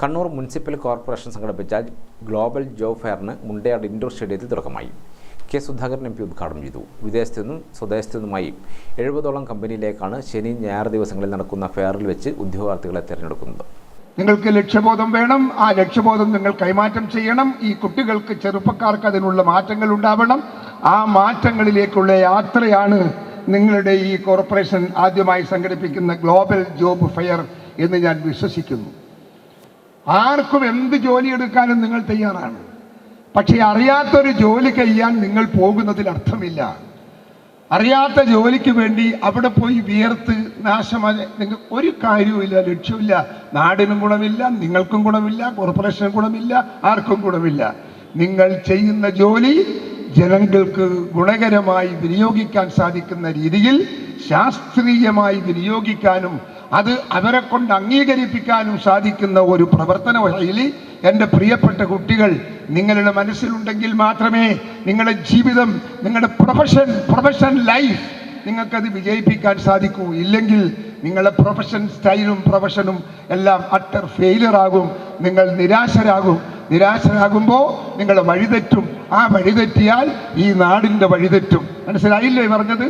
Kannur municipal corporation സംഘടിപ്പിച്ച global job ഫെയറിന് Mundayad indoor സ്റ്റേഡിയത്തിൽ തുടക്കമായി. കെ സുധാകരൻ എം പി ഉദ്ഘാടനം ചെയ്തു. വിദേശത്തു നിന്നും സ്വദേശത്തു നിന്നുമായി 70ഓളം കമ്പനിയിലേക്കാണ് ശനി ഞായർ ദിവസങ്ങളിൽ നടക്കുന്ന ഫെയറിൽ വെച്ച് ഉദ്യോഗാർത്ഥികളെ തിരഞ്ഞെടുക്കുന്നത്. നിങ്ങൾക്ക് ലക്ഷ്യബോധം വേണം. ആ ലക്ഷ്യബോധം നിങ്ങൾ കൈമാറ്റം ചെയ്യണം. ഈ കുട്ടികൾക്ക്, ചെറുപ്പക്കാർക്ക് അതിനുള്ള മാറ്റങ്ങൾ ഉണ്ടാവണം. ആ മാറ്റങ്ങളിലേക്കുള്ള യാത്രയാണ് നിങ്ങളുടെ ഈ കോർപ്പറേഷൻ ആദ്യമായി സംഘടിപ്പിക്കുന്ന ഗ്ലോബൽ ജോബ് ഫെയർ എന്ന് ഞാൻ വിശ്വസിക്കുന്നു. ആർക്കും എന്ത് ജോലി എടുക്കാനും നിങ്ങൾ തയ്യാറാണ്. പക്ഷേ അറിയാത്തൊരു ജോലി ചെയ്യാൻ നിങ്ങൾ പോകുന്നതിൽ അർത്ഥമില്ല. അറിയാത്ത ജോലിക്ക് വേണ്ടി അവിടെ പോയി വിയർത്ത് നാശമായി നിങ്ങൾ ഒരു കാര്യവുമില്ല, ലക്ഷ്യമില്ല. നാടിനും ഗുണമില്ല, നിങ്ങൾക്കും ഗുണമില്ല, കോർപ്പറേഷനും ഗുണമില്ല, ആർക്കും ഗുണമില്ല. നിങ്ങൾ ചെയ്യുന്ന ജോലി ജനങ്ങൾക്ക് ഗുണകരമായി വിനിയോഗിക്കാൻ സാധിക്കുന്ന രീതിയിൽ ശാസ്ത്രീയമായി വിനിയോഗിക്കാനും അത് അവരെ കൊണ്ട് അംഗീകരിപ്പിക്കാനും സാധിക്കുന്ന ഒരു പ്രവർത്തന ശൈലി എൻ്റെ പ്രിയപ്പെട്ട കുട്ടികൾ നിങ്ങളുടെ മനസ്സിലുണ്ടെങ്കിൽ മാത്രമേ നിങ്ങളുടെ ജീവിതം, നിങ്ങളുടെ പ്രൊഫഷൻ ലൈഫ് നിങ്ങൾക്കത് വിജയിപ്പിക്കാൻ സാധിക്കൂ. ഇല്ലെങ്കിൽ നിങ്ങളുടെ പ്രൊഫഷൻ സ്റ്റൈലും പ്രൊഫഷനും എല്ലാം അട്ടർ ഫെയിലിയർ ആകും. നിങ്ങൾ നിരാശരാകുമ്പോൾ നിങ്ങളുടെ വഴിതെറ്റും. ആ വഴിതെറ്റിയാൽ ഈ നാടിൻ്റെ വഴിതെറ്റും. മനസ്സിലായില്ലേ പറഞ്ഞത്?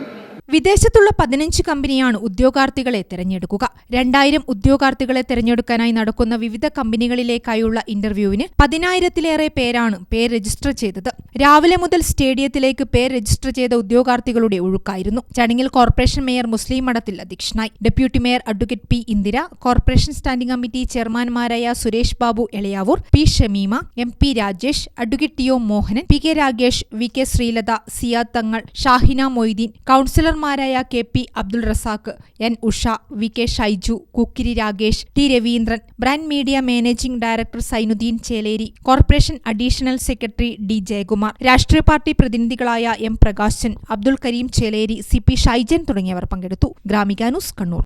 വിദേശത്തുള്ള 15 കമ്പനിയാണ് ഉദ്യോഗാർത്ഥികളെ തെരഞ്ഞെടുക്കുക. 2000 ഉദ്യോഗാർത്ഥികളെ തെരഞ്ഞെടുക്കാനായി നടക്കുന്ന വിവിധ കമ്പനികളിലേക്കായുള്ള ഇന്റർവ്യൂവിന് 10,000-ലേറെ പേരാണ് പേര് രജിസ്റ്റർ ചെയ്തത്. രാവിലെ മുതൽ സ്റ്റേഡിയത്തിലേക്ക് പേര് രജിസ്റ്റർ ചെയ്ത ഉദ്യോഗാർത്ഥികളുടെ ഒഴുക്കായിരുന്നു. ചടങ്ങിൽ കോർപ്പറേഷൻ മേയർ മുസ്ലിം മഠത്തിൽ അധ്യക്ഷനായി. Deputy mayor advocate P Indira, corporation standing committee ചെയർമാൻമാരായ Suresh Babu Elayavoor, P Shameema, M P Rajesh, advocate T O Mohanan, P K Ragesh, V K Sreelatha, Siyad Thangal, Shahina Moitheen, councillor ായ K P Abdul Razak, N Usha, V K Shaiju, Kukkiri Ragesh, T Raveendran, Brand Media managing director Sainudheen Cheleri, corporation additional secretary D Jayakumar, രാഷ്ട്രീയ party പ്രതിനിധികളായ M Prakashan, Abdul Kareem Cheleri, C P Shaijan തുടങ്ങിയവർ പങ്കെടുത്തു. Gramika news, Kannur.